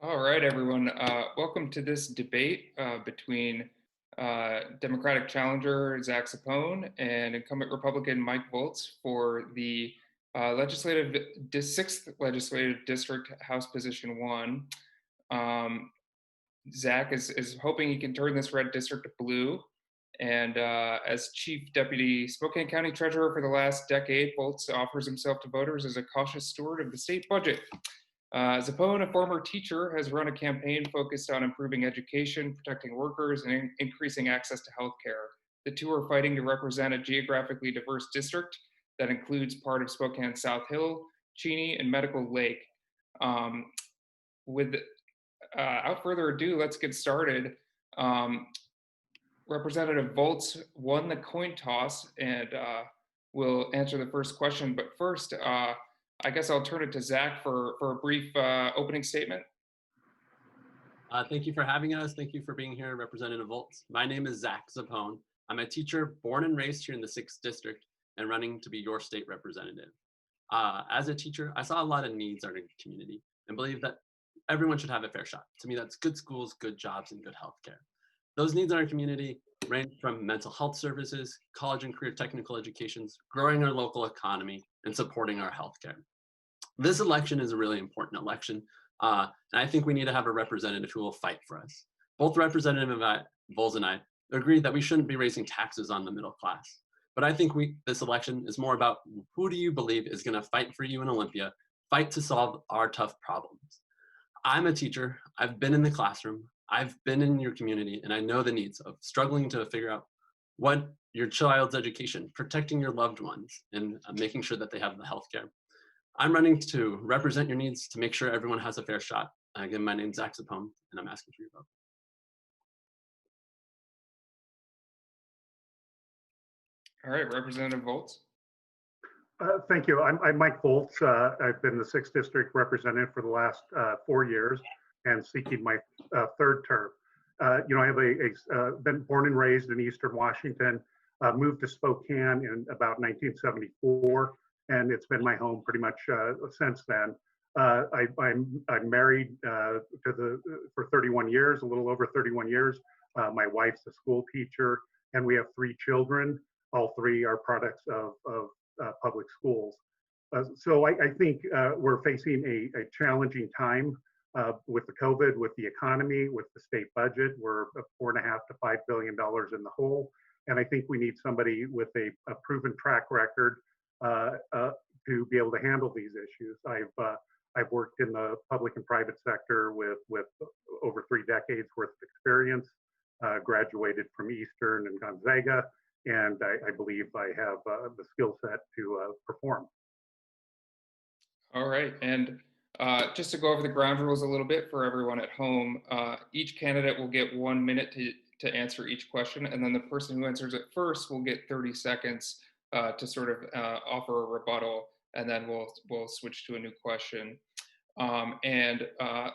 All right, everyone. Welcome to this debate between Democratic challenger Zack Zappone and incumbent Republican Mike Volz for the sixth legislative district, House Position One. Um, Zack is hoping he can turn this red district blue. And as Chief Deputy Spokane County Treasurer for the last decade, Volz offers himself to voters as a cautious steward of the state budget. Zappone, a former teacher, has run a campaign focused on improving education, protecting workers, and increasing access to healthcare. The two are fighting to represent a geographically diverse district that includes part of Spokane South Hill, Cheney, and Medical Lake. Without further ado, let's get started. Representative Volz won the coin toss and will answer the first question. But first, I guess I'll turn it to Zack for a brief opening statement. Thank you for having us. Thank you for being here, Representative Volz. My name is Zack Zappone. I'm a teacher born and raised here in the 6th District and running to be your state representative. As a teacher, I saw a lot of needs in our community and believe that everyone should have a fair shot. To me, that's good schools, good jobs, and good healthcare. Those needs in our community range from mental health services, college and career technical educations, growing our local economy, and supporting our healthcare. This election is a really important election, and I think we need to have a representative who will fight for us. Both Representative Volz and I agree that we shouldn't be raising taxes on the middle class. But I think this election is more about who do you believe is going to fight for you in Olympia, fight to solve our tough problems. I'm a teacher. I've been in the classroom. I've been in your community, and I know the needs of struggling to figure out what your child's education, protecting your loved ones, and making sure that they have the healthcare. I'm running to represent your needs to make sure everyone has a fair shot. Again, my name's Zack Zappone, and I'm asking for your vote. All right, Representative Volz. Thank you. I'm Mike Volz. I've been the 6th District representative for the last 4 years and seeking my third term. I have been born and raised in Eastern Washington, moved to Spokane in about 1974, and it's been my home pretty much since then. I'm married for 31 years, a little over 31 years. My wife's a school teacher, and we have 3 children. All 3 are products of public schools. So I think we're facing a challenging time with the COVID, with the economy, with the state budget. We're $4.5 to $5 billion in the hole. And I think we need somebody with a proven track record to be able to handle these issues. I've worked in the public and private sector with over 3 decades worth of experience, graduated from Eastern and Gonzaga, and I believe I have the skill set to perform. All right, and just to go over the ground rules a little bit for everyone at home, each candidate will get 1 minute to answer each question, and then the person who answers it first will get 30 seconds to sort of offer a rebuttal, and then we'll switch to a new question.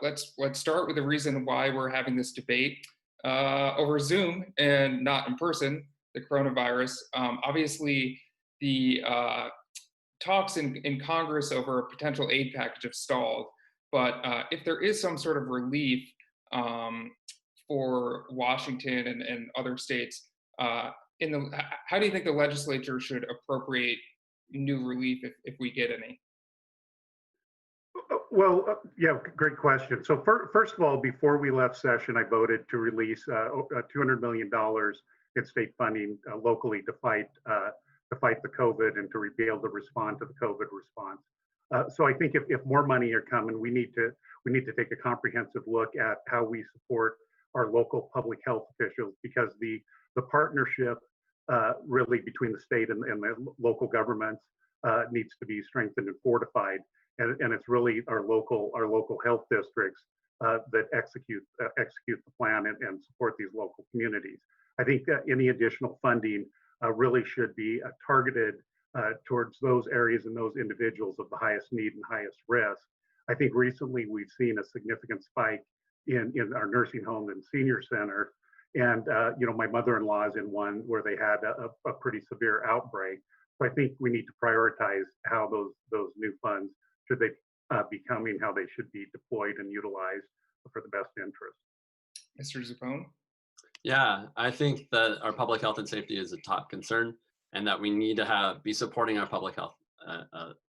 Let's start with the reason why we're having this debate over Zoom and not in person. The coronavirus. Obviously, the talks in Congress over a potential aid package have stalled. But if there is some sort of relief for Washington and other states, how do you think the legislature should appropriate new relief if we get any? Well, yeah, great question. So first of all, before we left session, I voted to release $200 million in state funding locally to fight the COVID and to be able to respond to the COVID response. So I think if more money are coming, we need to take a comprehensive look at how we support our local public health officials, because the partnership really between the state and the local governments needs to be strengthened and fortified. And it's really our local health districts that execute the plan and support these local communities. I think any additional funding really should be targeted towards those areas and those individuals of the highest need and highest risk. I think recently we've seen a significant spike in our nursing home and senior center. And my mother-in-law is in one where they had a pretty severe outbreak. So I think we need to prioritize how those new funds, should they be coming, how they should be deployed and utilized for the best interest. Mr. Zappone? Yeah, I think that our public health and safety is a top concern, and that we need to be supporting our public health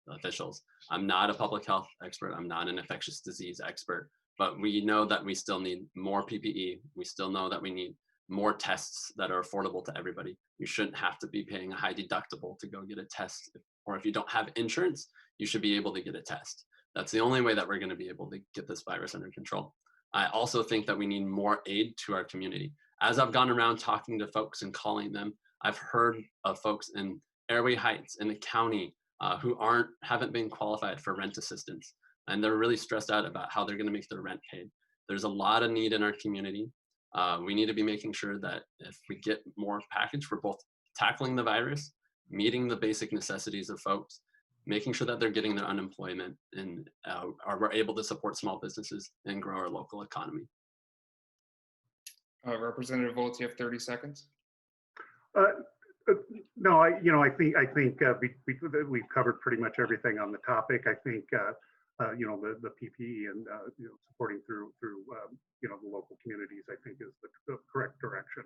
officials. I'm not a public health expert. I'm not an infectious disease expert, but we know that we still need more PPE. We still know that we need more tests that are affordable to everybody. You shouldn't have to be paying a high deductible to go get a test, or if you don't have insurance, you should be able to get a test. That's the only way that we're going to be able to get this virus under control. I also think that we need more aid to our community. As I've gone around talking to folks and calling them, I've heard of folks in Airway Heights in the county who haven't been qualified for rent assistance, and they're really stressed out about how they're going to make their rent paid. There's a lot of need in our community. We need to be making sure that if we get more package for both tackling the virus, meeting the basic necessities of folks, making sure that they're getting their unemployment, and we're able to support small businesses and grow our local economy. Representative Volz, you have 30 seconds. No, I think we've covered pretty much everything on the topic. I think the PPE and supporting through the local communities, I think, is the correct direction.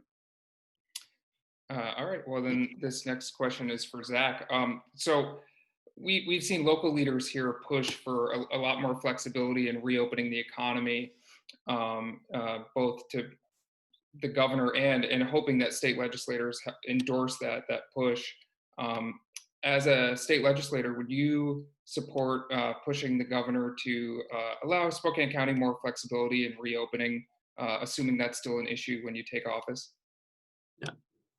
All right. Well, then this next question is for Zach. So we've seen local leaders here push for a lot more flexibility in reopening the economy, both to the governor and hoping that state legislators endorse that push. As a state legislator, would you support pushing the governor to allow Spokane County more flexibility in reopening, assuming that's still an issue when you take office? Yeah,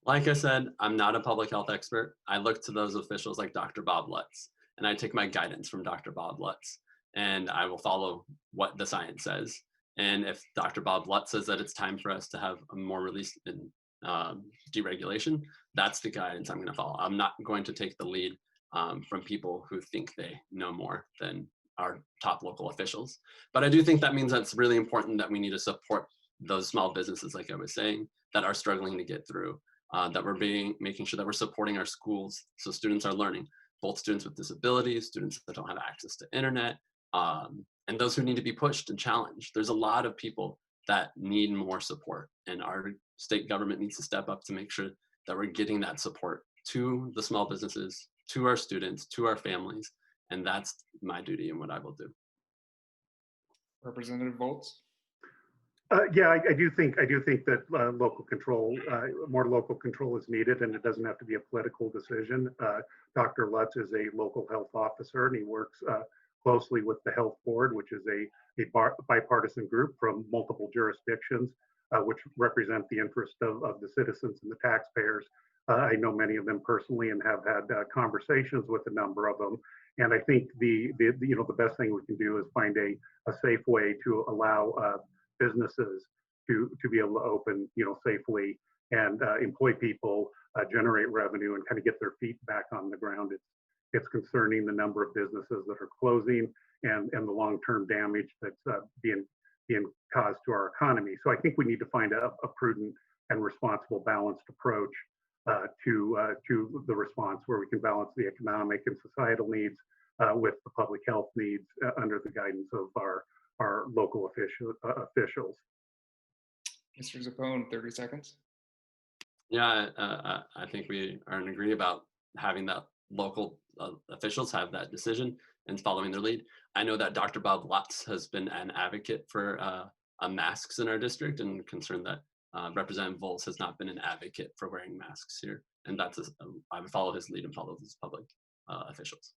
like I said, I'm not a public health expert. I look to those officials like Dr. Bob Lutz, and I take my guidance from Dr. Bob Lutz, and I will follow what the science says. And if Dr. Bob Lutz says that it's time for us to have a more release in deregulation, that's the guidance I'm going to follow. I'm not going to take the lead from people who think they know more than our top local officials. But I do think that means that it's really important that we need to support those small businesses, like I was saying, that are struggling to get through, that we're making sure that we're supporting our schools so students are learning, both students with disabilities, students that don't have access to internet, and those who need to be pushed and challenged. There's a lot of people that need more support, and our state government needs to step up to make sure that we're getting that support to the small businesses, to our students, to our families, and that's my duty and what I will do. Representative Volz? Yeah, I do think that local control, more local control is needed, and it doesn't have to be a political decision. Dr. Lutz is a local health officer, and he works closely with the health board, which is a bipartisan group from multiple jurisdictions, which represent the interest of the citizens and the taxpayers. I know many of them personally and have had conversations with a number of them. And I think the best thing we can do is find a safe way to allow businesses to be able to open safely and employ people, generate revenue, and kind of get their feet back on the ground. It's concerning the number of businesses that are closing and the long-term damage that's being caused to our economy. So I think we need to find a prudent and responsible, balanced approach to the response, where we can balance the economic and societal needs with the public health needs under the guidance of our local officials. Mr. Zappone, 30 seconds. Yeah, I think we are in agree about having that local officials have that decision and following their lead. I know that Dr. Bob Lutz has been an advocate for masks in our district, and concerned that Representative Volz has not been an advocate for wearing masks here. And that's I would follow his lead and follow his public officials.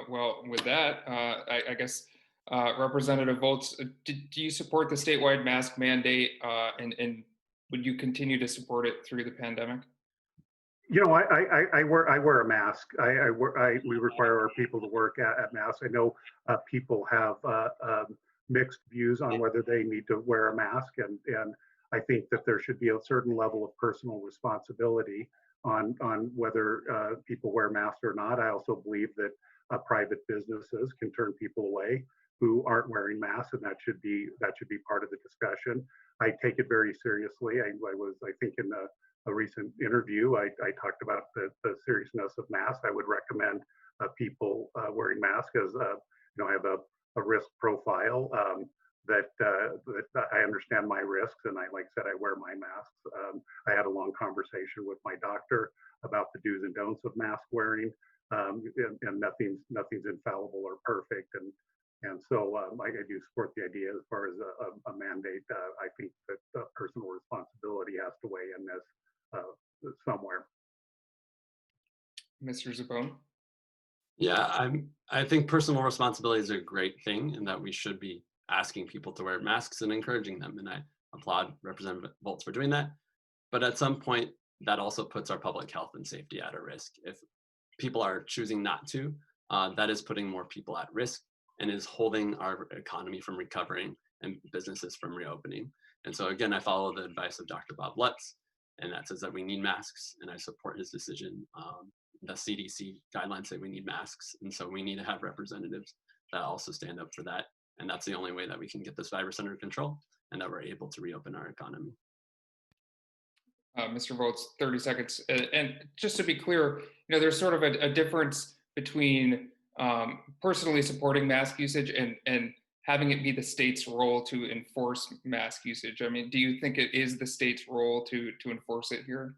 Well, with that, I guess Representative Volz, do you support the statewide mask mandate, and would you continue to support it through the pandemic? I wear a mask. We require our people to work at masks. I know people have mixed views on whether they need to wear a mask, and I think that there should be a certain level of personal responsibility on whether people wear masks or not. I also believe that private businesses can turn people away who aren't wearing masks, and that should be part of the discussion. I take it very seriously. I think in a recent interview, I talked about the seriousness of masks. I would recommend people wearing masks, as I have risk profile. That I understand my risks, and like I said, I wear my masks. I had a long conversation with my doctor about the do's and don'ts of mask wearing, and nothing's infallible or perfect. And so I do support the idea as far as a mandate. I think that personal responsibility has to weigh in this somewhere. Mr. Zappone? Yeah, I think personal responsibility is a great thing, and that we should be asking people to wear masks and encouraging them. And I applaud Representative Volz for doing that. But at some point, that also puts our public health and safety at a risk. If people are choosing not to, that is putting more people at risk and is holding our economy from recovering and businesses from reopening. And so again, I follow the advice of Dr. Bob Lutz, and that says that we need masks, and I support his decision. The CDC guidelines say we need masks, and so we need to have representatives that also stand up for that. And that's the only way that we can get this virus under control and that we're able to reopen our economy. Mr. Volz, 30 seconds. And just to be clear, there's sort of a difference between personally supporting mask usage and having it be the state's role to enforce mask usage. I mean, do you think it is the state's role to enforce it here?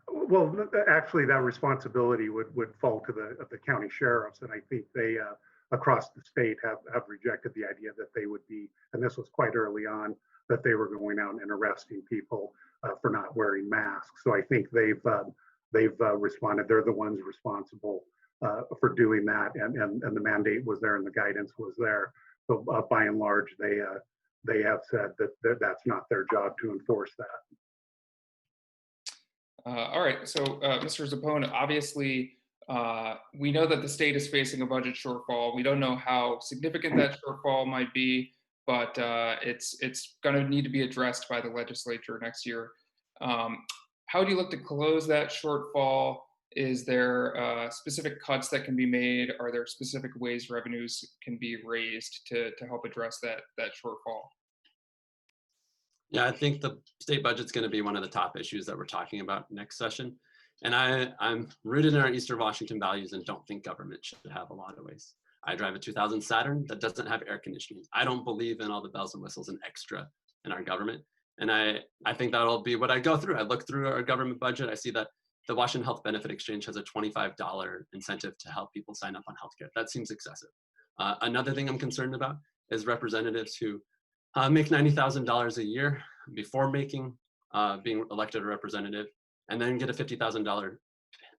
Well, actually, that responsibility would fall to the county sheriffs, and I think they across the state have rejected the idea that they would be, and this was quite early on, that they were going out and arresting people for not wearing masks. So I think they've responded. They're the ones responsible for doing that, and the mandate was there and the guidance was there. So by and large, they have said that that's not their job to enforce that. All right, so Mr. Zappone, obviously, we know that the state is facing a budget shortfall. We don't know how significant that shortfall might be, but it's going to need to be addressed by the legislature next year. How do you look to close that shortfall? Is there specific cuts that can be made? Are there specific ways revenues can be raised to help address that shortfall? Yeah, I think the state budget's going to be one of the top issues that we're talking about next session. And I'm rooted in our Eastern Washington values and don't think government should have a lot of waste. I drive a 2000 Saturn that doesn't have air conditioning. I don't believe in all the bells and whistles and extra in our government. And I think that'll be what I go through. I look through our government budget. I see that the Washington Health Benefit Exchange has a $25 incentive to help people sign up on healthcare. That seems excessive. Another thing I'm concerned about is representatives who make $90,000 a year before being elected a representative, and then get a $50,000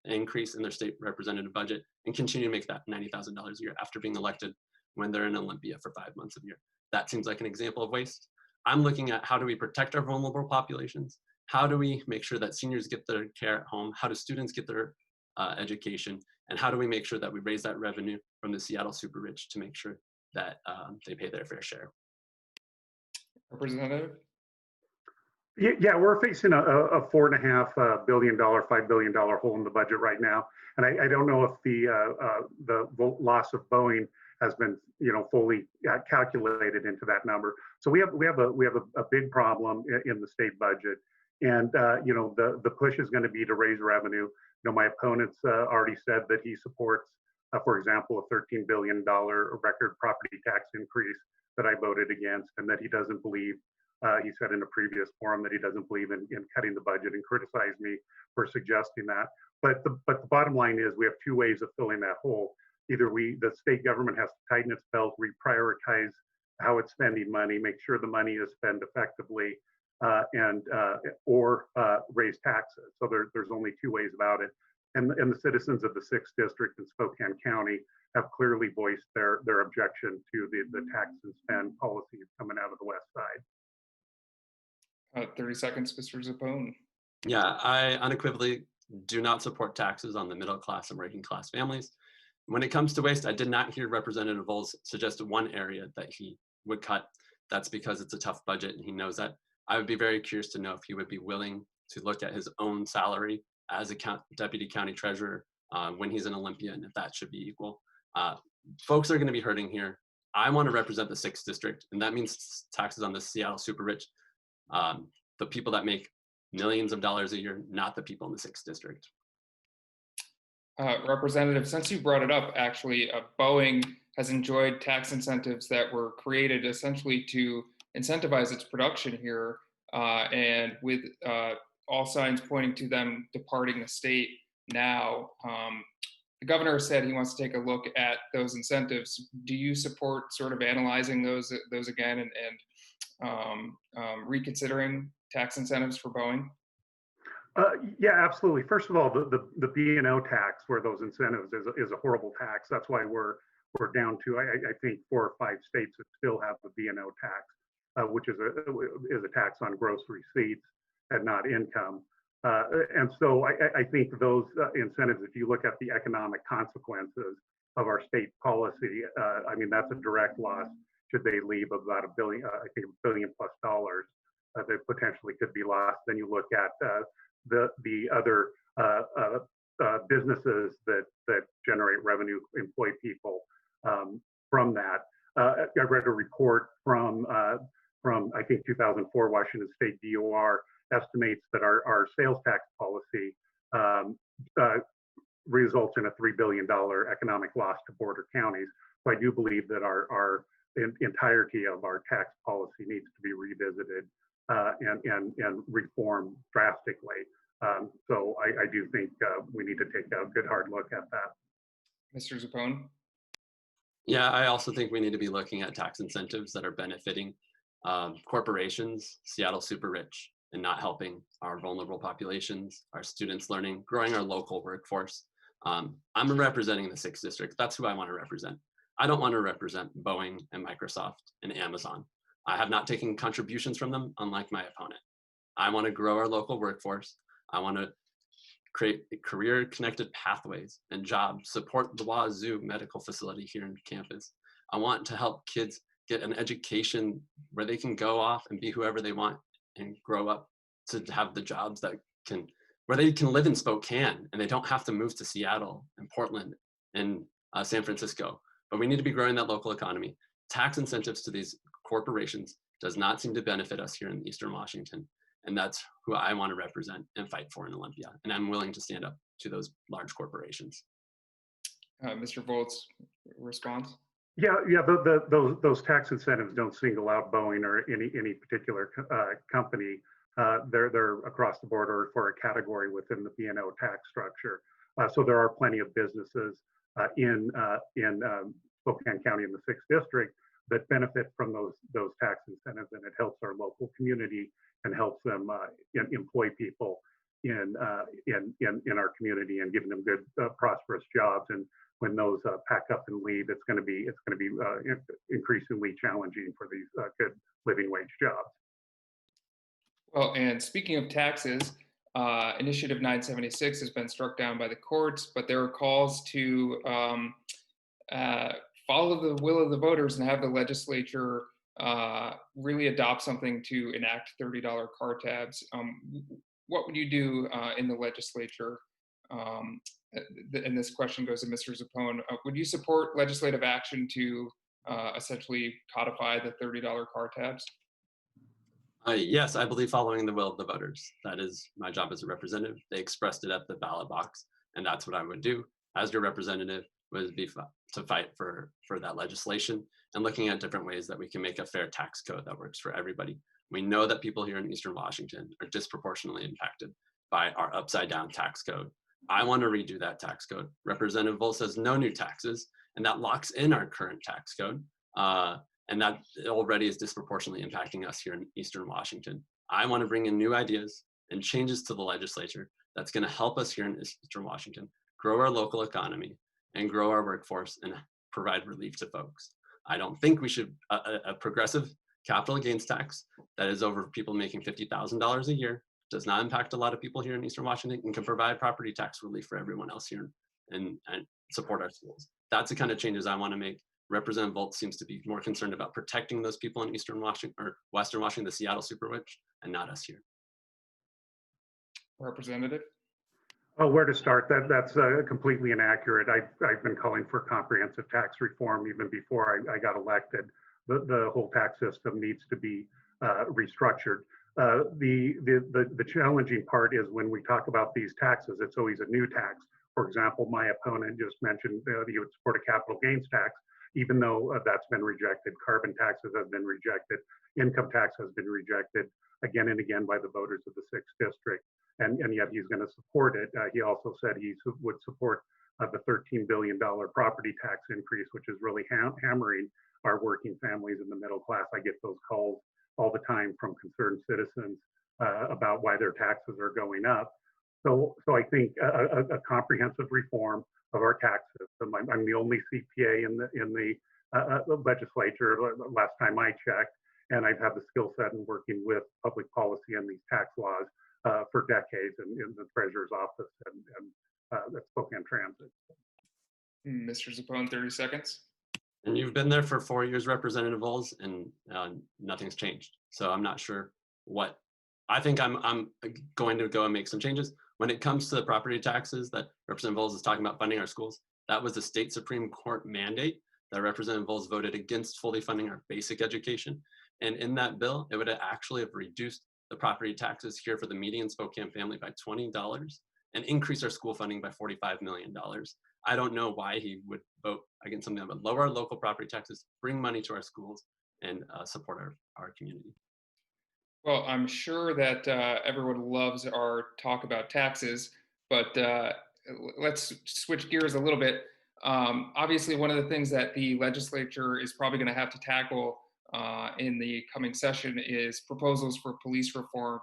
increase in their state representative budget and continue to make that $90,000 a year after being elected when they're in Olympia for 5 months a year. That seems like an example of waste. I'm looking at how do we protect our vulnerable populations? How do we make sure that seniors get their care at home? How do students get their education? And how do we make sure that we raise that revenue from the Seattle super rich to make sure that they pay their fair share? Representative? Yeah, we're facing a $4.5 billion, $5 billion hole in the budget right now, and I don't know if the loss of Boeing has been fully calculated into that number. So we have a big problem in the state budget, and the push is going to be to raise revenue. My opponent's already said that he supports, for example, a $13 billion record property tax increase that I voted against, and that he doesn't believe. He said in a previous forum that he doesn't believe in cutting the budget and criticized me for suggesting that. But the bottom line is we have two ways of filling that hole. Either the state government has to tighten its belt, reprioritize how it's spending money, make sure the money is spent effectively, or raise taxes. So there's only two ways about it. And the citizens of the 6th District in Spokane County have clearly voiced their objection to the tax and spend policies coming out of the West Side. 30 seconds, Mr. Zappone. Yeah, I unequivocally do not support taxes on the middle class and working class families. When it comes to waste, I did not hear Representative Volz suggest one area that he would cut. That's because it's a tough budget and he knows that. I would be very curious to know if he would be willing to look at his own salary as a deputy county treasurer when he's in Olympia, and if that should be equal. Folks are going to be hurting here. I want to represent the 6th District, and that means taxes on the Seattle super rich. The people that make millions of dollars a year, not the people in the 6th District. Representative, since you brought it up, actually, Boeing has enjoyed tax incentives that were created essentially to incentivize its production here, and with all signs pointing to them departing the state now. The governor said he wants to take a look at those incentives. Do you support sort of analyzing those again and reconsidering tax incentives for Boeing? Yeah, absolutely. First of all, the B&O tax for those incentives is a horrible tax. That's why we're down to I think 4 or 5 states that still have the B&O tax, which is a tax on gross receipts and not income. And so I think those incentives, if you look at the economic consequences of our state policy, I mean, that's a direct loss should they leave about $1 billion, I think $1 billion+ that potentially could be lost. Then you look at the other businesses that generate revenue, employ people from that. I read a report from I think 2004 Washington State DOR estimates that our sales tax policy results in a $3 billion economic loss to border counties. So I do believe that our entirety of our tax policy needs to be revisited and reformed drastically. So I do think we need to take a good hard look at that. Mr. Zappone? Yeah, I also think we need to be looking at tax incentives that are benefiting corporations, Seattle super rich, and not helping our vulnerable populations, our students learning, growing our local workforce. I'm representing the 6th district. That's who I want to represent. I don't want to represent Boeing and Microsoft and Amazon. I have not taken contributions from them, unlike my opponent. I want to grow our local workforce. I want to create career-connected pathways and jobs, support the Wazoo medical facility here in campus. I want to help kids get an education where they can go off and be whoever they want and grow up to have the jobs where they can live in Spokane and they don't have to move to Seattle and Portland and San Francisco. But we need to be growing that local economy. Tax incentives to these corporations does not seem to benefit us here in Eastern Washington. And that's who I want to represent and fight for in Olympia. And I'm willing to stand up to those large corporations. Mr. Volz, response? Yeah. Those tax incentives don't single out Boeing or any particular company. They're across the board or for a category within the B&O tax structure. So there are plenty of businesses in Spokane County in the 6th district that benefit from those tax incentives, and it helps our local community and helps them employ people in our community and giving them good prosperous jobs. And when those pack up and leave, it's going to be increasingly challenging for these good living wage jobs. Well, and speaking of taxes, Initiative 976 has been struck down by the courts, but there are calls to follow the will of the voters and have the legislature really adopt something to enact $30 car tabs. What would you do in the legislature? And this question goes to Mr. Zappone. Would you support legislative action to essentially codify the $30 car tabs? Yes, I believe following the will of the voters. That is my job as a representative. They expressed it at the ballot box, and that's what I would do as your representative, would be to fight for that legislation and looking at different ways that we can make a fair tax code that works for everybody. We know that people here in Eastern Washington are disproportionately impacted by our upside down tax code. I want to redo that tax code. Representative Volz says no new taxes, and that locks in our current tax code. And that already is disproportionately impacting us here in Eastern Washington. I want to bring in new ideas and changes to the legislature that's going to help us here in Eastern Washington grow our local economy and grow our workforce and provide relief to folks. I don't think we should, a progressive capital gains tax that is over people making $50,000 a year does not impact a lot of people here in Eastern Washington and can provide property tax relief for everyone else here and support our schools. That's the kind of changes I want to make. Representative Volz seems to be more concerned about protecting those people in Eastern Washington or Western Washington, the Seattle super rich, and not us here. Representative? Oh, where to start? That's completely inaccurate. I've been calling for comprehensive tax reform even before I got elected. The whole tax system needs to be restructured. The challenging part is when we talk about these taxes, it's always a new tax. For example, my opponent just mentioned he would support a capital gains tax, even though that's been rejected. Carbon taxes have been rejected. Income tax has been rejected again and again by the voters of the 6th district. And yet he's going to support it. He also said he would support the $13 billion property tax increase, which is really hammering our working families in the middle class. I get those calls all the time from concerned citizens about why their taxes are going up. So I think a comprehensive reform of our tax system. I'm the only CPA in the legislature last time I checked, and I've had the skill set in working with public policy and these tax laws for decades in the treasurer's office and at Spokane Transit. Mr. Zappone, 30 seconds. And you've been there for 4 years, Representative Volz, and nothing's changed. So I'm not sure what. I think I'm going to go and make some changes. When it comes to the property taxes that Representative Volz is talking about funding our schools, that was the state Supreme Court mandate that Representative Volz voted against fully funding our basic education. And in that bill, it would actually have reduced the property taxes here for the median Spokane family by $20 and increase our school funding by $45 million. I don't know why he would vote against something that would lower our local property taxes, bring money to our schools, and support our community. Well, I'm sure that everyone loves our talk about taxes, but let's switch gears a little bit. Obviously, one of the things that the legislature is probably going to have to tackle in the coming session is proposals for police reform.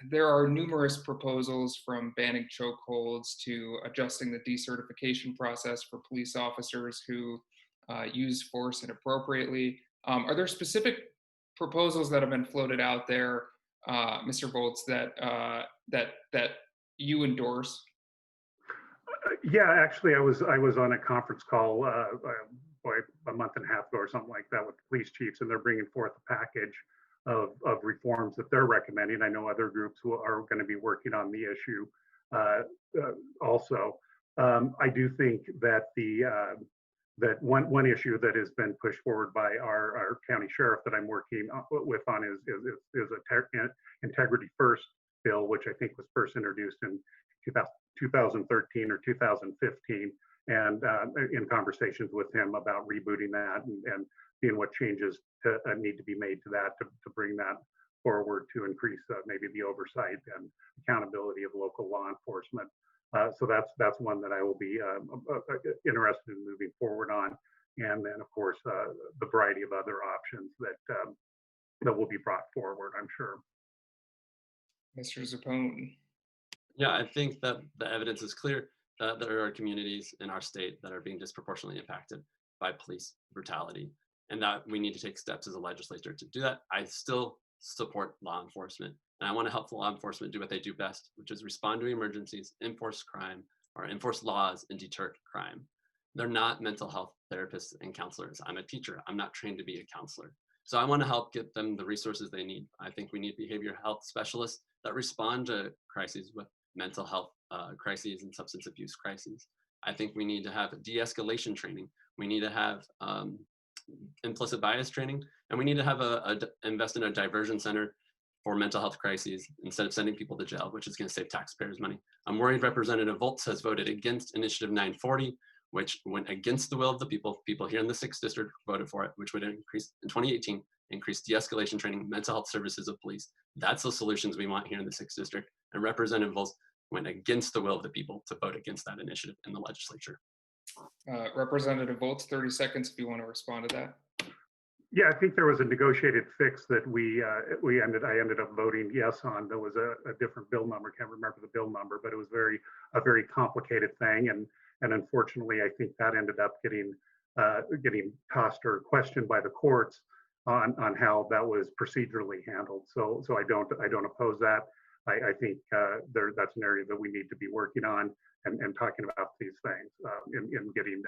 There are numerous proposals, from banning chokeholds to adjusting the decertification process for police officers who use force inappropriately. Are there specific proposals that have been floated out there, Mr. Volz, that you endorse? Yeah, actually, I was on a conference call a month and a half ago or something like that with the police chiefs, and they're bringing forth a package of reforms that they're recommending. I know other groups who are going to be working on the issue also. I do think that that one issue that has been pushed forward by our county sheriff that I'm working with on is a Integrity First bill, which I think was first introduced in 2013 or 2015, and in conversations with him about rebooting that and seeing what changes need to be made to that to bring that forward to increase maybe the oversight and accountability of local law enforcement. So that's one that I will be interested in moving forward on, and then of course the variety of other options that will be brought forward, I'm sure. Mr. Zappone. Yeah, I think that the evidence is clear that there are communities in our state that are being disproportionately impacted by police brutality, and that we need to take steps as a legislature to do that. I still support law enforcement, and I want to help law enforcement do what they do best, which is respond to emergencies, enforce crime, or enforce laws and deter crime. They're not mental health therapists and counselors. I'm a teacher. I'm not trained to be a counselor. So I want to help get them the resources they need. I think we need behavioral health specialists that respond to crises with mental health crises and substance abuse crises. I think we need to have de-escalation training. We need to have implicit bias training, and we need to have invest in a diversion center for mental health crises instead of sending people to jail, which is going to save taxpayers money. I'm worried Representative Volz has voted against Initiative 940, which went against the will of the people. People here in the 6th district voted for it, which would increase, in 2018, increase de-escalation training, mental health services of police. That's the solutions we want here in the 6th district. And Representative Volz went against the will of the people to vote against that initiative in the legislature. Representative Volz, 30 seconds if you want to respond to that. Yeah, I think there was a negotiated fix that I ended up voting yes on. There was a different bill number, can't remember the bill number, but it was a very complicated thing, and unfortunately, I think that ended up getting tossed or questioned by the courts on how that was procedurally handled. So I don't oppose that. I think that's an area that we need to be working on and talking about these things in getting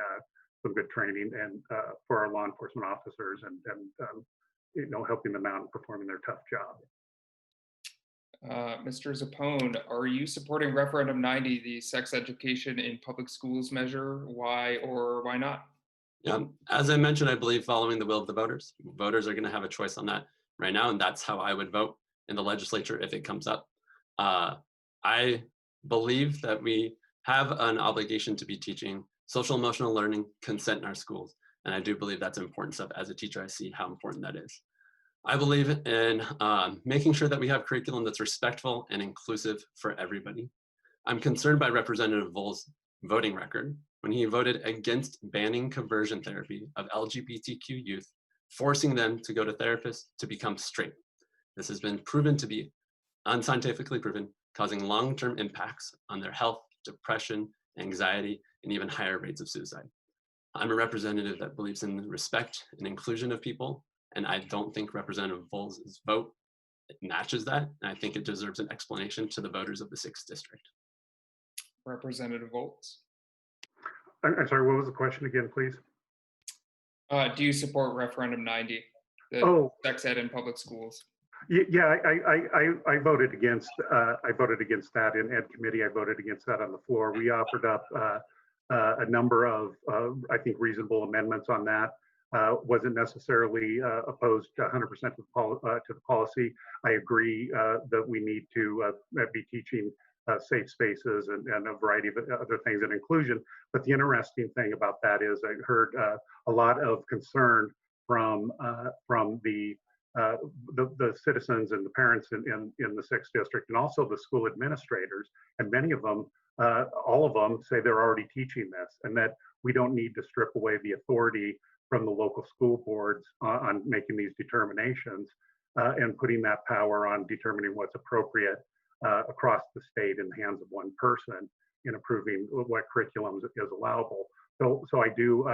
some good training and for our law enforcement officers and helping them out and performing their tough job. Mr. Zappone, are you supporting Referendum 90, the sex education in public schools measure? Why or why not? Yeah, as I mentioned, I believe following the will of the voters. Voters are going to have a choice on that right now, and that's how I would vote in the legislature if it comes up. I believe that we have an obligation to be teaching social emotional learning, consent in our schools. And I do believe that's important stuff. As a teacher, I see how important that is. I believe in making sure that we have curriculum that's respectful and inclusive for everybody. I'm concerned by Representative Volz's voting record when he voted against banning conversion therapy of LGBTQ youth, forcing them to go to therapists to become straight. This has been proven to be unscientifically proven, causing long-term impacts on their health, depression, anxiety, and even higher rates of suicide. I'm a representative that believes in the respect and inclusion of people, and I don't think Representative Volz's vote matches that, and I think it deserves an explanation to the voters of the 6th District. Representative Volz. I'm sorry, what was the question again, please? Do you support referendum 90, the sex ed in public schools? Yeah, I voted against. I voted against that in Ed Committee. I voted against that on the floor. We offered up a number of, I think, reasonable amendments on that. Wasn't necessarily opposed 100% to the policy. I agree that we need to be teaching safe spaces and a variety of other things and inclusion. But the interesting thing about that is I heard a lot of concern from the citizens and the parents in the 6th District, and also the school administrators, and many of them, all of them say they're already teaching this, and that we don't need to strip away the authority from the local school boards on making these determinations and putting that power on determining what's appropriate across the state in the hands of one person in approving what curriculum is allowable. So I do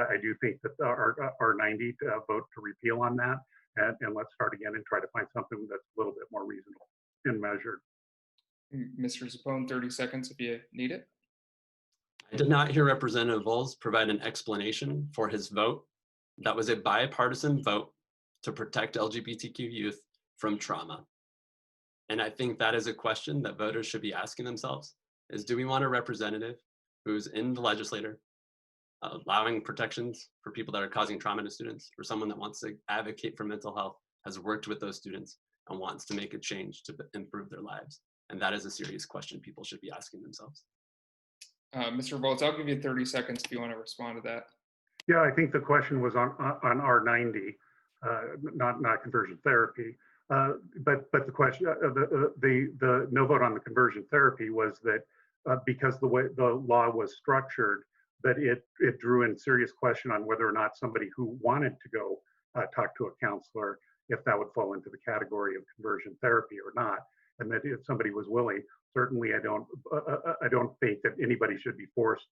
think that our 90 vote to repeal on that, and let's start again and try to find something that's a little bit more reasonable and measured. Mr. Zappone, 30 seconds if you need it. I did not hear Representative Volz provide an explanation for his vote. That was a bipartisan vote to protect LGBTQ youth from trauma. And I think that is a question that voters should be asking themselves, is do we want a representative who's in the legislature allowing protections for people that are causing trauma to students, or someone that wants to advocate for mental health, has worked with those students and wants to make a change to improve their lives? And that is a serious question people should be asking themselves. Mr. Volz, I'll give you 30 seconds if you want to respond to that. Yeah, I think the question was on R90, not conversion therapy. But the question, the no vote on the conversion therapy was that because the way the law was structured, that it drew in serious question on whether or not somebody who wanted to go talk to a counselor, if that would fall into the category of conversion therapy or not, and that if somebody was willing, certainly I don't think that anybody should be forced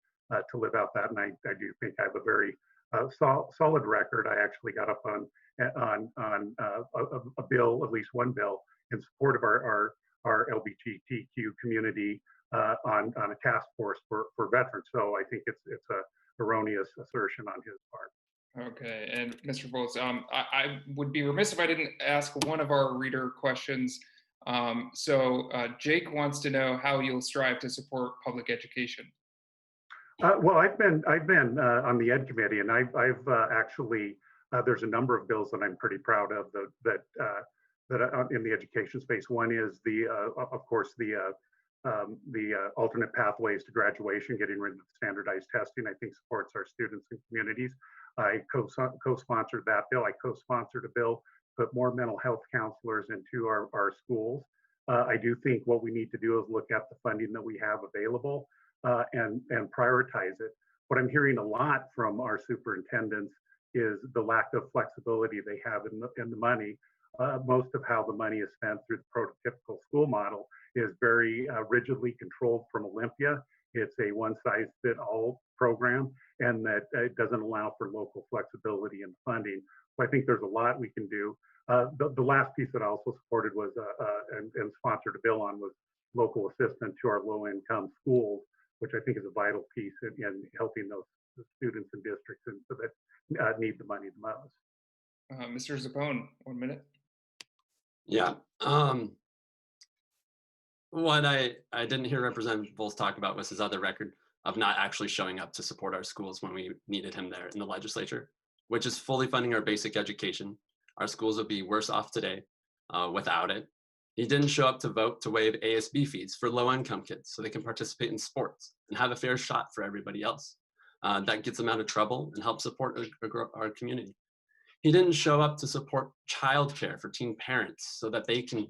to live out that. And I do think I have a very solid record. I actually got up on a bill, at least one bill, in support of our LGBTQ community on a task force for veterans. So I think it's a erroneous assertion on his part. Okay, and Mr. Volz, I would be remiss if I didn't ask one of our reader questions. So Jake wants to know how you'll strive to support public education. Well, I've been on the Ed Committee, and I've actually there's a number of bills that I'm pretty proud of that in the education space. One is of course the alternate pathways to graduation, getting rid of standardized testing. I think supports our students and communities. I co-sponsored that bill. I co-sponsored a bill to put more mental health counselors into our schools. I do think what we need to do is look at the funding that we have available and prioritize it. What I'm hearing a lot from our superintendents is the lack of flexibility they have in the money. Most of how the money is spent through the prototypical school model is very rigidly controlled from Olympia. It's a one-size-fits-all program, and that it doesn't allow for local flexibility in funding. So I think there's a lot we can do. The last piece that I also supported was and sponsored a bill on was local assistance to our low-income schools, which I think is a vital piece in helping those students and districts and so that need the money the most. Mr. Zappone, 1 minute. Yeah. What I didn't hear Representative Volz talk about was his other record of not actually showing up to support our schools when we needed him there in the legislature, which is fully funding our basic education. Our schools would be worse off today without it. He didn't show up to vote to waive ASB fees for low-income kids so they can participate in sports and have a fair shot for everybody else. That gets them out of trouble and helps support our community. He didn't show up to support childcare for teen parents so that they can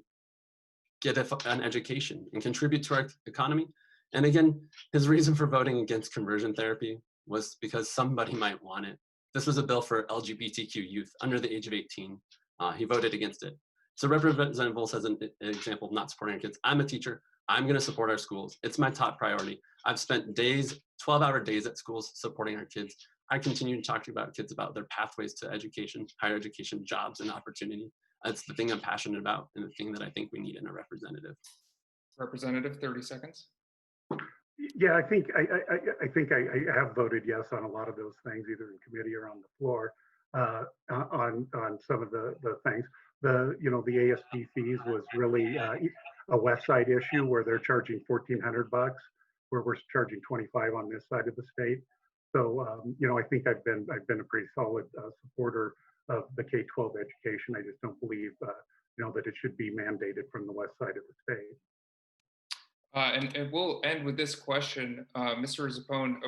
get an education and contribute to our economy. And again, his reason for voting against conversion therapy was because somebody might want it. This was a bill for LGBTQ youth under the age of 18. He voted against it. So Representative Volz has an example of not supporting our kids. I'm a teacher. I'm going to support our schools. It's my top priority. I've spent days, 12-hour days at schools supporting our kids. I continue to talk about kids about their pathways to education, higher education, jobs, and opportunity. That's the thing I'm passionate about and the thing that I think we need in a representative. Representative, 30 seconds. Yeah, I think I have voted yes on a lot of those things, either in committee or on the floor, on some of the things. The ASB fees was really a West Side issue where they're charging $1,400, where we're charging 25 on this side of the state. So I think I've been a pretty solid supporter of the K-12 education. I just don't believe that it should be mandated from the west side of the state. And we'll end with this question, Mr. Zappone.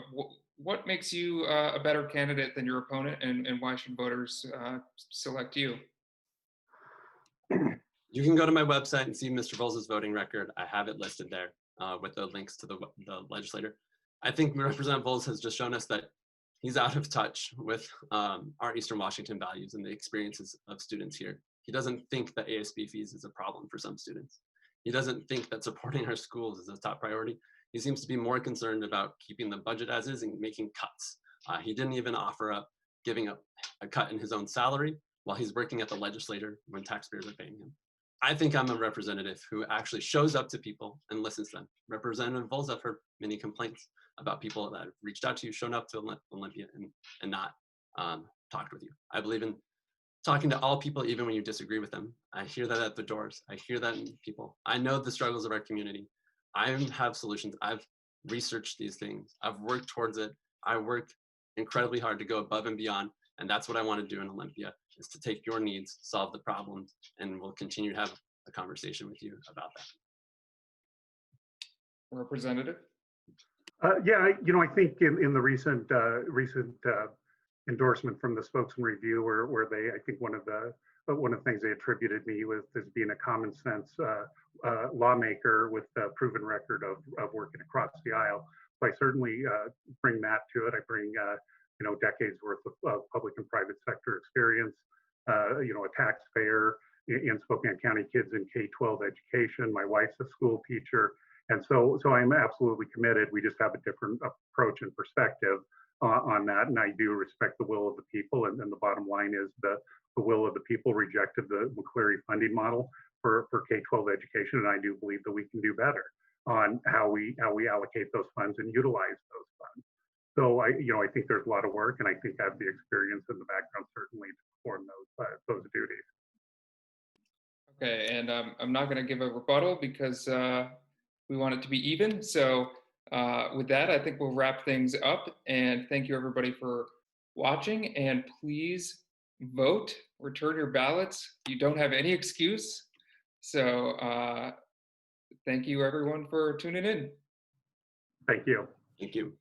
What makes you a better candidate than your opponent, and why should voters select you? You can go to my website and see Mr. Volz's voting record. I have it listed there with the links to the legislator. I think Representative Volz has just shown us that he's out of touch with our Eastern Washington values and the experiences of students here. He doesn't think that ASB fees is a problem for some students. He doesn't think that supporting our schools is a top priority. He seems to be more concerned about keeping the budget as is and making cuts. He didn't even offer up giving up a cut in his own salary while he's working at the legislature when taxpayers are paying him. I think I'm a representative who actually shows up to people and listens to them. Representative Volz, I've heard many complaints about people that have reached out to you, shown up to Olympia, and not talked with you. I believe in talking to all people, even when you disagree with them. I hear that at the doors. I hear that in people. I know the struggles of our community. I have solutions. I've researched these things. I've worked towards it. I work incredibly hard to go above and beyond. And that's what I want to do in Olympia, is to take your needs, solve the problems, and we'll continue to have a conversation with you about that. Representative? Yeah, I think in the recent endorsement from the Spokesman-Review, where they, I think one of the things they attributed me with is being a common sense lawmaker with a proven record of working across the aisle. So I certainly bring that to it. I bring decades worth of public and private sector experience. A taxpayer in Spokane County kids in K-12 education. My wife's a school teacher. And so I'm absolutely committed. We just have a different approach and perspective on that. And I do respect the will of the people. And then the bottom line is the will of the people rejected the McCleary funding model for K-12 education. And I do believe that we can do better on how we allocate those funds and utilize those funds. So I think there's a lot of work, and I think I have the experience and the background certainly to perform those duties. Okay, and I'm not going to give a rebuttal because we want it to be even. So with that, I think we'll wrap things up. And thank you everybody for watching. And please vote, return your ballots. You don't have any excuse. So thank you everyone for tuning in. Thank you. Thank you.